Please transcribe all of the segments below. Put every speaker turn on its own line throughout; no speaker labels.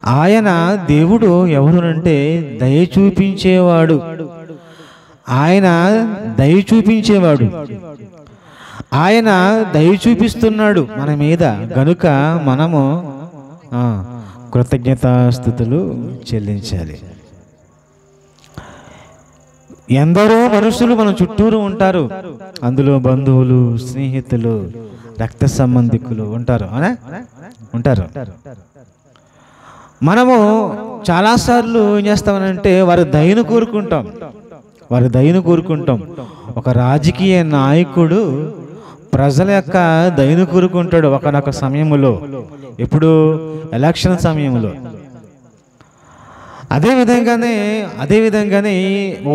ఆయన దేవుడు ఎవరునంటే దయ చూపించేవాడు. ఆయన దయ చూపించేవాడు. ఆయన దయ చూపిస్తున్నాడు మన మీద. గనుక మనము కృతజ్ఞతాస్తుతులు చెల్లించాలి. ఎందరో మనుషులు మన చుట్టూరు ఉంటారు. అందులో బంధువులు, స్నేహితులు, రక్త సంబంధికులు ఉంటారు. ఉంటారు. మనము చాలాసార్లు ఏం చేస్తామనంటే వారి దయను కోరుకుంటాం. ఒక రాజకీయ నాయకుడు ప్రజల యొక్క దయను కోరుకుంటాడు ఒకనొక సమయంలో. ఎప్పుడు? ఎలక్షన్ సమయంలో. అదేవిధంగానే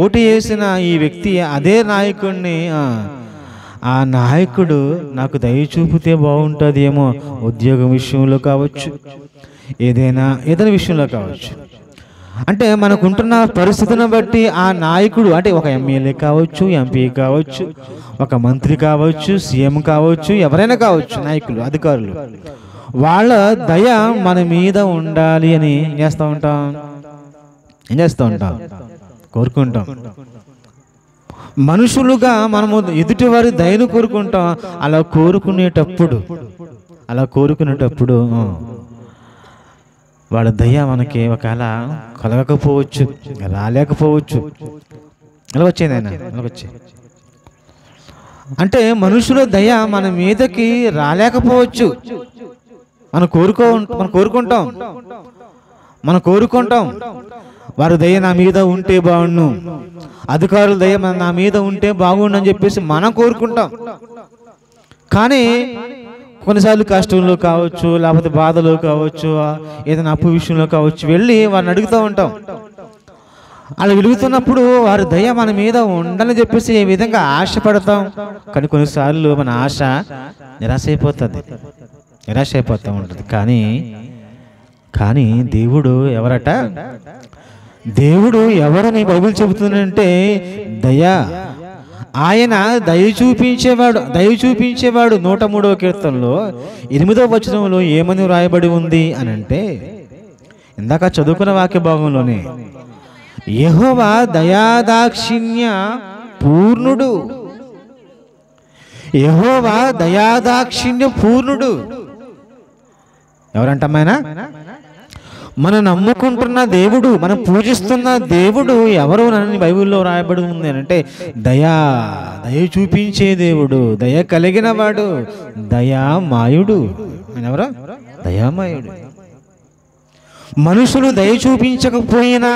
ఓటు వేసిన ఈ వ్యక్తి అదే నాయకుడిని ఆ నాయకుడు నాకు దయ చూపితే బాగుంటుంది ఏమో, ఉద్యోగం విషయంలో కావచ్చు, ఏదైనా విషయంలో కావచ్చు. అంటే మనకుంటున్న పరిస్థితిని బట్టి ఆ నాయకుడు, అంటే ఒక ఎమ్మెల్యే కావచ్చు, ఎంపీ కావచ్చు, ఒక మంత్రి కావచ్చు, సీఎం కావచ్చు, ఎవరైనా కావచ్చు, నాయకులు, అధికారులు, వాళ్ళ దయ మన మీద ఉండాలి అని ఏం చేస్తూ ఉంటాం? కోరుకుంటాం. మనుషులుగా మనము ఎదుటి వారి దయను కోరుకుంటాం. అలా కోరుకునేటప్పుడు వాళ్ళ దయ మనకి ఒకవేళ కలగకపోవచ్చు, రాలేకపోవచ్చు. ఎలా వచ్చింది ఆయన? అంటే మనుషుల దయ మన మీదకి రాలేకపోవచ్చు. మనం కోరుకుంటాం వారి దయ నా మీద ఉంటే బాగుండు, అధికారుల దయ నా మీద ఉంటే బాగుండు అని చెప్పేసి మనం కోరుకుంటాం. కానీ కొన్నిసార్లు కష్టంలో కావచ్చు, లేకపోతే బాధలో కావచ్చు, ఏదైనా అప్పు విషయంలో కావచ్చు, వెళ్ళి వారిని అడుగుతూ ఉంటాం. అలా వెలుగుతున్నప్పుడు వారి దయ మన మీద ఉండాలని చెప్పేసి ఏ విధంగా ఆశపడతాం. కానీ కొన్నిసార్లు మన ఆశ నిరాశ అయిపోతూ ఉంటుంది. కానీ దేవుడు ఎవరని బైబిల్ చెబుతుందంటే ఆయన దయ చూపించేవాడు. 103వ కీర్తనలో 8వ వచనంలో ఏమని వ్రాయబడి ఉంది అని అంటే, ఇందాక చదువుకున్న వాక్య భాగంలోనే, యెహోవా దయాదాక్షిణ్య పూర్ణుడు. యెహోవా దయాదాక్షిణ్య పూర్ణుడు. ఎవరంటమ్మాయన? మనం నమ్ముకుంటున్న దేవుడు, మనం పూజిస్తున్న దేవుడు ఎవరు అని బైబిల్లో రాయబడి ఉంది అంటే, దయ చూపించే దేవుడు, దయ కలిగిన వాడు, దయామాయుడు. ఆయన ఎవరు? దయామాయుడు. మనుషులు దయ చూపించకపోయినా,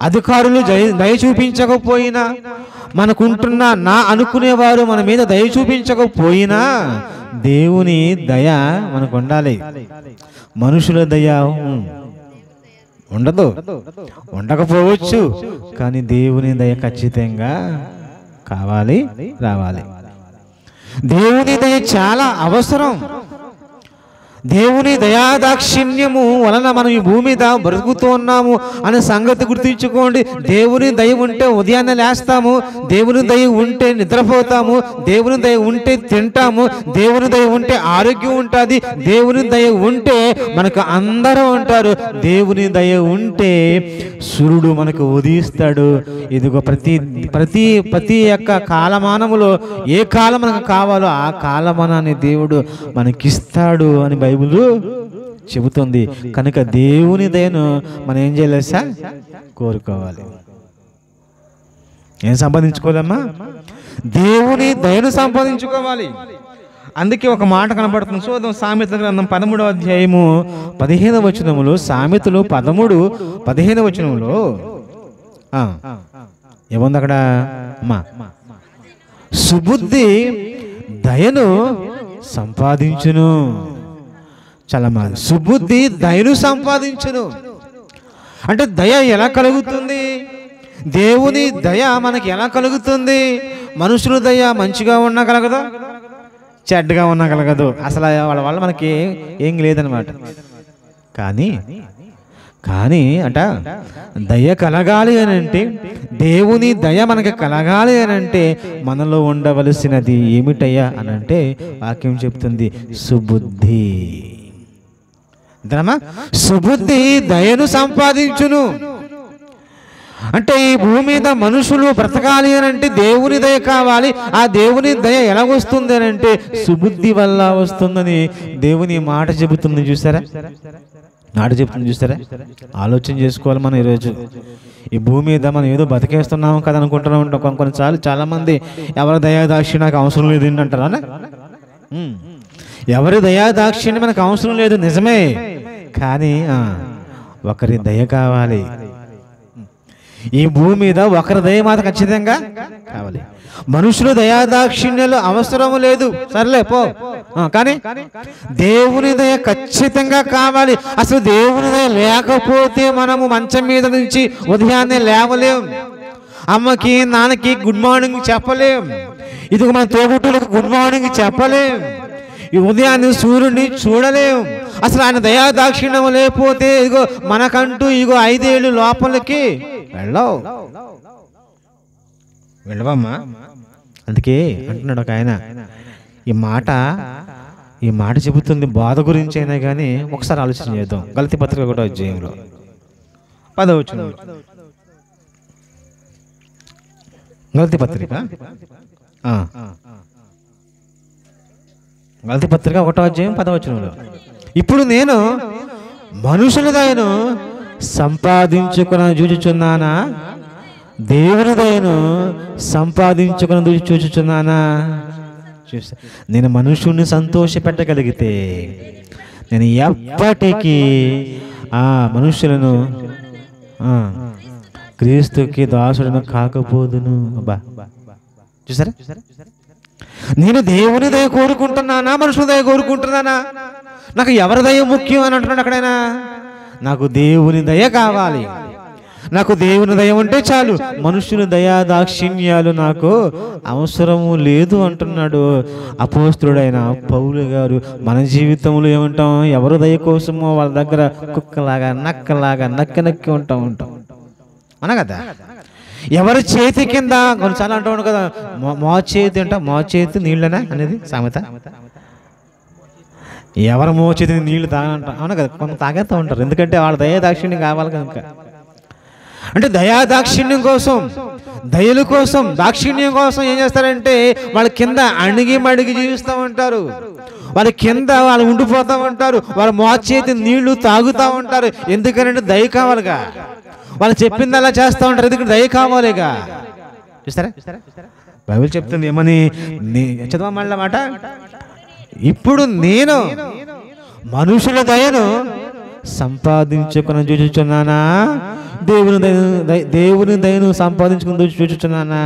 అధికారులు దయ చూపించకపోయినా, మనకుంటున్న అనుకునేవారు మన మీద దయ చూపించకపోయినా, దేవుని దయ మనకు ఉండాలి. మనుషుల దయ ఉండకపోవచ్చు, కానీ దేవుని దయ ఖచ్చితంగా రావాలి. దేవుని దయ చాలా అవసరం. దేవుని దయాదాక్షిణ్యము వలన మనం ఈ భూమి మీద బ్రతుకుతూ ఉన్నాము అనే సంగతి గుర్తుంచుకోండి. దేవుని దయ ఉంటే ఉదయాన్నే లేస్తాము, దేవుని దయ ఉంటే నిద్రపోతాము, దేవుని దయ ఉంటే తింటాము, దేవుని దయ ఉంటే ఆరోగ్యం ఉంటుంది, దేవుని దయ ఉంటే మనకు అందరూ ఉంటారు, దేవుని దయ ఉంటే సూర్యుడు మనకు ఉదయిస్తాడు. ఇదిగో ప్రతి యొక్క కాలమానములో ఏ కాలం మనకు కావాలో ఆ కాలమానాన్ని దేవుడు మనకిస్తాడు అని బైబిల్ చెబుతుంది. కనుక దేవుని దయను మనం ఏం చేయాలి సార్? కోరుకోవాలి. ఏం సంపాదించుకోవాలమ్మా? దేవుని దయను సంపాదించుకోవాలి. అందుకే ఒక మాట కనబడుతుంది. చూద్దాం, సామెతల గ్రంథం 13వ అధ్యాయము 15వ వచనములో, సామెతలు 13:15 వచనంలో ఏముంది అక్కడ? అమ్మా, సుబుద్ధి దయను సంపాదించును. చాలా మంది సుబుద్ధి దయను సంపాదించును అంటే, దయ ఎలా కలుగుతుంది? దేవుని దయ మనకి ఎలా కలుగుతుంది? మనుషుల దయ మంచిగా ఉన్నా కలగదు, చెడ్డగా ఉన్నా కలగదు. అసలు వాళ్ళ వల్ల మనకి ఏం లేదనమాట. కానీ అంట దయ కలగాలి అని అంటే, దేవుని దయ మనకి కలగాలి అని అంటే మనలో ఉండవలసినది ఏమిటయ్యా అని అంటే, వాక్యం చెప్తుంది సుబుద్ధి. అంతేనమ్మా, సుబుద్ధి దయను సంపాదించును. అంటే ఈ భూమి మీద మనుషులు బ్రతకాలి అని అంటే దేవుని దయ కావాలి. ఆ దేవుని దయ ఎలా వస్తుంది అని అంటే సుబుద్ధి వల్ల వస్తుందని దేవుని మాట చెబుతుంది. చూసారా, మాట చెబుతుంది చూసారా? ఆలోచన చేసుకోవాలి మనం. ఈరోజు ఈ భూమి మీద మనం ఏదో బతికేస్తున్నాము కదా అనుకుంటూ ఉంటాం. కొన్నిసార్లు చాలామంది ఎవరి దయాదాక్షి నాకు అవసరం లేదు అంటారా? ఎవరి దయాదాక్షిణ్యం మనకు అవసరం లేదు, నిజమే. కానీ ఒకరి దయ కావాలి. ఈ భూమి మీద ఒకరి దయ మాత్రం ఖచ్చితంగా కావాలి. మనుషులు దయాదాక్షిణ్యాలు అవసరం లేదు, సర్లే పో. కానీ దేవుని దయ ఖచ్చితంగా కావాలి. అసలు దేవుని దయ లేకపోతే మనము మంచం మీద నుంచి ఉదయాన్నే లేవలేం, అమ్మకి నాన్నకి గుడ్ మార్నింగ్ చెప్పలేం, ఇది మన తోబుట్టులకు గుడ్ మార్నింగ్ చెప్పలేం, ఈ ఉదయాన్నే సూర్యుడిని చూడలేం. అసలు ఆయన దయాదాక్షిణ్యం లేకపోతే ఇగో మనకంటూ ఇగో 5 ఏళ్ళు లోపలికి వెళ్ళవమ్మా. అందుకే అంటున్నాడు ఒక ఆయన, ఈ మాట చెబుతుంది బాధ గురించి అయినా కానీ ఒకసారి ఆలోచన చేద్దాం. గలతీ పత్రిక 1వ అధ్యాయంలో 10వ వచనం. గలతీ పత్రిక గలతీ పత్రిక 1వ అధ్యాయం 10వ వచనంలో, ఇప్పుడు నేను మనుషుల దయను సంపాదించుకుని చూచుచున్నానా, దేవుని దయను సంపాదించుకుని చూచుచున్నానా? చూసా, నేను మనుషుల్ని సంతోషపెట్టగలిగితే నేను ఎప్పటికీ ఆ మనుషులను క్రీస్తుకి దాసుడును కాకపోదును. అబ్బా, చూసారా? నేను దేవుని దయ కోరుకుంటున్నానా, మనుషుల దయ కోరుకుంటున్నానా? నాకు ఎవరి దయ ముఖ్యం అని అంటున్నాడు అక్కడైనా? నాకు దేవుని దయ కావాలి. నాకు దేవుని దయ ఉంటే చాలు, మనుషుల దయా దాక్షిణ్యాలు నాకు అవసరము లేదు అంటున్నాడు అపోస్తలుడైన పౌలు గారు. మన జీవితంలో ఏమంటాం? ఎవరు దయ కోసమో వాళ్ళ దగ్గర కుక్కలాగా నక్కలాగా నక్కి ఉంటాం అనా కదా. ఎవరి చేతి కింద కొన్నిసార్లు అంటాడు కదా, మా చేతి అంట, మా చేతి నీళ్ళనా అనేది సామెత. ఎవరు మోచేతి నీళ్లు తాగంట, అవునా కదా. కొంత తాగేస్తూ ఉంటారు, ఎందుకంటే వాళ్ళ దయాదాక్షిణ్యం కావాలి కనుక. అంటే దయాదాక్షిణ్యం కోసం, దయల కోసం, దాక్షిణ్యం కోసం ఏం చేస్తారంటే వాళ్ళ కింద అణిగి మడిగి జీవిస్తూ ఉంటారు, వాళ్ళ కింద వాళ్ళు ఉండిపోతూ ఉంటారు, వాళ్ళ మోచేతి నీళ్లు తాగుతూ ఉంటారు. ఎందుకంటే దయ కావాలిగా, వాళ్ళు చెప్పింది అలా చేస్తూ ఉంటారు, ఎందుకంటే దయ కావాలిగా. చూస్తారా, బైబిల్ చెప్తుంది ఏమని? చదవ మళ్ళీ మాట, ఇప్పుడు నేను మనుషుల దయను సంపాదించుకుని చూచుచున్నానా, దేవుని దయను సంపాదించుకుని చూచుచున్నానా?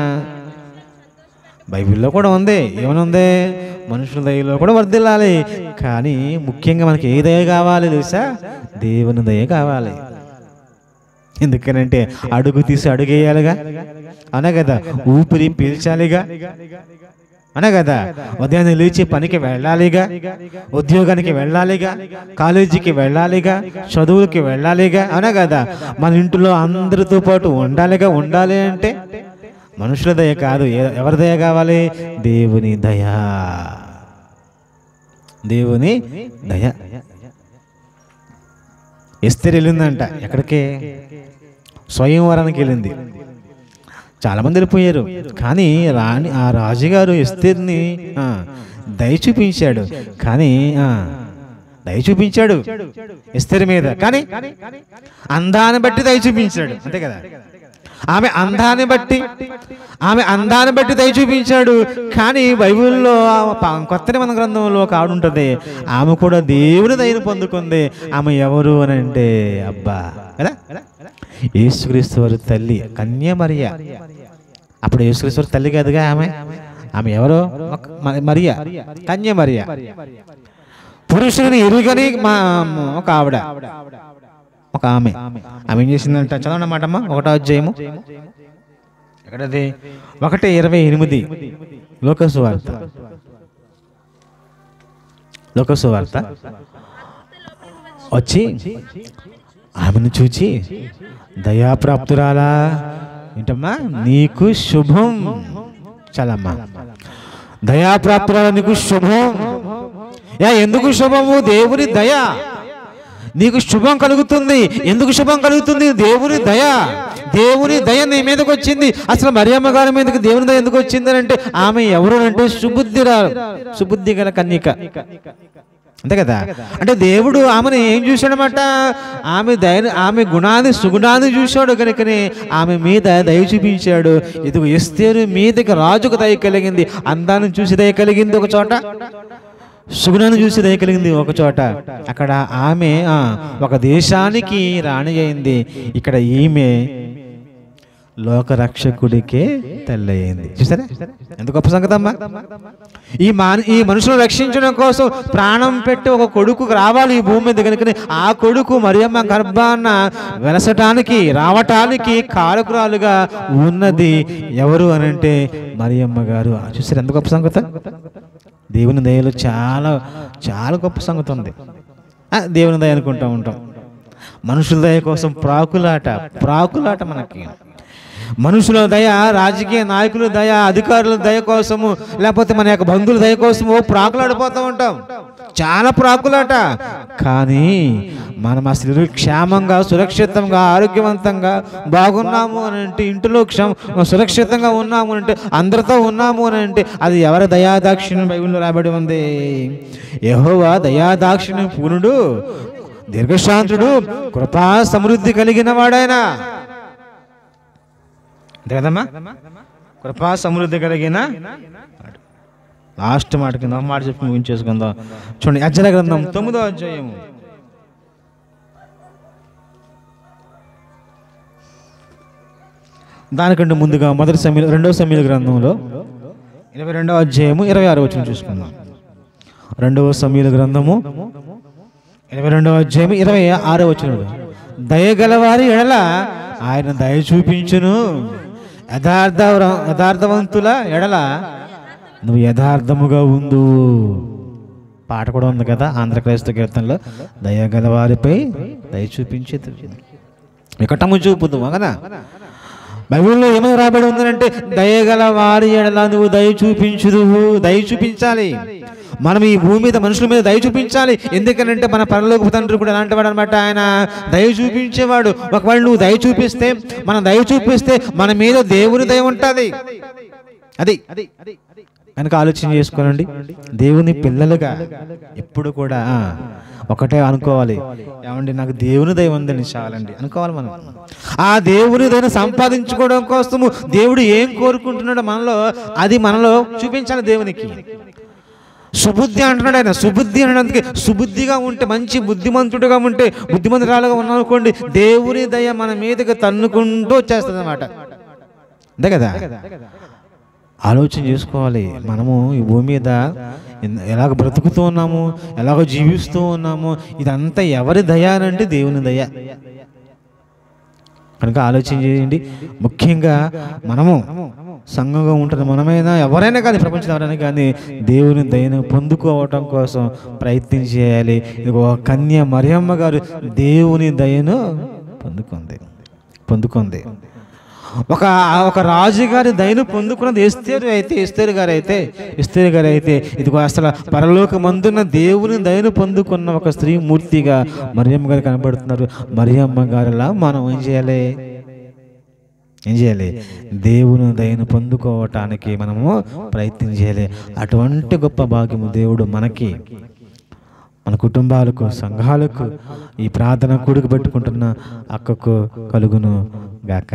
బైబిల్లో కూడా ఉంది, ఏమని ఉంది? మనుషుల దయలో కూడా వర్ధిల్లాలి. కానీ ముఖ్యంగా మనకి ఏ దయ కావాలి తెలుసా? దేవుని దయ కావాలి. ఎందుకనంటే అడుగు తీసి అడుగేయాలిగా, అనే కదా. ఊపిరి పీల్చాలిగా, అనే కదా. ఉదయాన్నే లేచి పనికి వెళ్ళాలిగా, ఉద్యోగానికి వెళ్ళాలిగా, కాలేజీకి వెళ్ళాలిగా, చదువులకి వెళ్ళాలిగా, అనే కదా. మన ఇంట్లో అందరితో పాటు ఉండాలి అంటే మనుషుల దయ కాదు, ఎవరి దయ కావాలి? దేవుని దయ. దేవుని దయ. ఎస్తేరు వెళ్ళిందంట ఎక్కడికి? స్వయంవరానికి వెళ్ళింది. చాలామంది వెళ్ళిపోయారు, కానీ ఆ రాజుగారు ఎస్తేర్ని దయ చూపించాడు. కానీ దయ చూపించాడు ఎస్తేరు మీద, కానీ అందాన్ని బట్టి దయ చూపించాడు, అంతే కదా. ఆమె అందాన్ని బట్టి దయ చూపించాడు. కానీ బైబిల్లో కొత్త నిబంధన గ్రంథంలో ఒక ఆవిడ ఉంటుంది, ఆమె కూడా దేవుని దయను పొందుకుంది. ఆమె ఎవరు అని అంటే అబ్బా కదా, యేసుక్రీస్తు వారి తల్లి కన్యమరియ. అప్పుడు యేసుక్రీస్తు వారి తల్లి కాదుగా ఆమె ఎవరో? మరియ, కన్యమరియ. పురుషుని ఎరుగని ఒక ఆవిడ, ఒక ఆమె ఏం చేసిందంట? చదవనమాటమ్మా 1వ అధ్యాయము, ఎక్కడది? 1:28 లోకసువార్త. వచ్చి ఆమెను చూచి, దయాప్రాప్తురాలా, ఏంటమ్మా నీకు శుభం. చాలమ్మా, దయాప్రాప్తురాలా నీకు శుభం. ఎందుకు శుభము? దేవుని దయ. నీకు శుభం కలుగుతుంది. ఎందుకు శుభం కలుగుతుంది? దేవుని దయ. దేవుని దయ నీ మీదకి వచ్చింది. అసలు మరియమ్మ గారి మీదకి దేవుని దయ ఎందుకు వచ్చింది అంటే ఆమె ఎవరు అంటే సుబుద్ధి గల కన్యక, అంతే కదా. అంటే దేవుడు ఆమెను ఏం చూశాడనమాట? ఆమె గుణాన్ని సుగుణాన్ని చూశాడు కనుకనే ఆమె మీద దయ చూపించాడు. ఇదిగో ఎస్తేరు మీదకి రాజుకు దయ కలిగింది. అందాన్ని చూసి దయ కలిగింది ఒక చోట, సుగుణాన్ని చూసి దయ కలిగింది ఒక చోట. అక్కడ ఆమె ఒక దేశానికి రాణి అయింది. ఇక్కడ ఈమె లోకరక్షకుడికే తల్లి అయింది. చూసారా ఎంత గొప్ప సంగతి అమ్మా! ఈ మనుషులను రక్షించడం కోసం ప్రాణం పెట్టి ఒక కొడుకు రావాలి ఈ భూమి మీద కనుక ఆ కొడుకు మరియమ్మ గర్భాన వెలసటానికి రావటానికి కారకురాలుగా ఉన్నది ఎవరు అని అంటే మరియమ్మ గారు. చూసారా ఎంత గొప్ప సంగతి! దేవుని దయలో చాలా చాలా గొప్ప సంగతి ఉంది. దేవుని దయ అనుకుంటూ ఉంటాం. మనుషుల దయ కోసం ప్రాకులాట మనకి. మనుషుల దయ, రాజకీయ నాయకుల దయ, అధికారుల దయ కోసము, లేకపోతే మన యొక్క బంధువుల దయ కోసము ప్రాకులాడిపోతూ ఉంటాం. చాలా ప్రాకులాట. కానీ మనం అసలు క్షేమంగా, సురక్షితంగా, ఆరోగ్యవంతంగా బాగున్నాము అని అంటే, ఇంటిలో సురక్షితంగా ఉన్నాము అంటే, అందరితో ఉన్నాము అని అంటే అది ఎవరి దయాదాక్షిణ్యం? బైబిల్లో రాబడి ఉంది. యెహోవా దయాదాక్షిణ్యం పూర్ణుడు, దీర్ఘశాంతుడు, కృపా సమృద్ధి కలిగిన వాడైనా. కదమ్మా, కృపా సమృద్ధి కలిగిన. లాస్ట్ మాట కింద మాట చెప్పి ముగించేసుకుందాం. చూడండి, యెజ్జల గ్రంథం 9వ అధ్యాయము దానికంటే ముందుగా 2వ సమూయేలు గ్రంథంలో 22వ అధ్యాయము 26వ వచనం చూసుకుందాం. 2వ సమూయేలు గ్రంథము 22వ అధ్యాయము 26వ వచనం. దయగలవారి ఎడల ఆయన దయ చూపించును, యథార్థవంతుల ఎడల నువ్వు యథార్థముగా ఉండు. పాట కూడా ఉంది కదా ఆంధ్ర క్రైస్తవ కీర్తనలో, దయగల వారిపై దయ చూపించే వికటము చూపుదు కదా. బైబిల్లో ఏమైనా రాబడి ఉందంటే దయగల వారి ఎడల నువ్వు దయ చూపించుదువు. దయ చూపించాలి. మనం ఈ భూమి మీద మనుషుల మీద దయ చూపించాలి. ఎందుకనంటే మన పరలోకపు తండ్రి కూడా ఎలాంటి వాడు అనమాట, ఆయన దయ చూపించేవాడు. ఒకవేళ నువ్వు దయ చూపిస్తే, మనం దయ చూపిస్తే మన మీద దేవుని దయ ఉంటుంది. అది కనుక ఆలోచన చేసుకోనండి. దేవుని పిల్లలుగా ఎప్పుడు కూడా ఒకటే అనుకోవాలి, ఏమండి నాకు దేవుని దయ ఉందని చాలండి అనుకోవాలి. మనం ఆ దేవుని దయను సంపాదించుకోవడం కోసము దేవుడు ఏం కోరుకుంటున్నాడో అది మనలో చూపించాలి దేవునికి. సుబుద్ధి అంటున్నాడు ఆయన. సుబుద్ధి అనడానికి సుబుద్ధిగా ఉంటే, మంచి బుద్ధిమంతుడుగా ఉంటే, బుద్ధిమంతురాలుగా ఉన్నామనుకోండి, దేవుని దయ మన మీదకి తన్నుకుంటూ వచ్చేస్తుంది అన్నమాట. అంతే కదా. ఆలోచన చేసుకోవాలి. మనము ఈ భూమి మీద ఎలాగ బ్రతుకుతూ ఉన్నాము, ఎలాగో జీవిస్తూ ఉన్నాము, ఇదంతా ఎవరి దయ అంటే దేవుని దయ. కనుక ఆలోచన చేయండి. ముఖ్యంగా మనము సంఘంగా ఉంటున్న మనమైనా ఎవరైనా కానీ, ప్రపంచంలో ఎవరైనా కానీ దేవుని దయను పొందుకోవటం కోసం ప్రయత్నం చేయాలి. ఇది ఒక కన్య మరియమ్మ గారు దేవుని దయను పొందుకుంది. ఒక రాజుగారి దయను పొందుకున్నది ఎస్తేరు గారు అయితే ఇదిగో అసలు పరలోకమందున్న దేవుని దయను పొందుకున్న ఒక స్త్రీ మూర్తిగా మరియమ్మ గారు కనబడుతున్నారు. మరియమ్మ గారిలా మనం ఏం చేయాలి? దేవుని దయను పొందుకోవటానికి మనము ప్రయత్నం చేయాలి. అటువంటి గొప్ప భాగ్యము దేవుడు మనకి, మన కుటుంబాలకు, సంఘాలకు, ఈ ప్రార్థన కూడుకు పెట్టుకుంటున్న అక్కకు కలుగును గాక.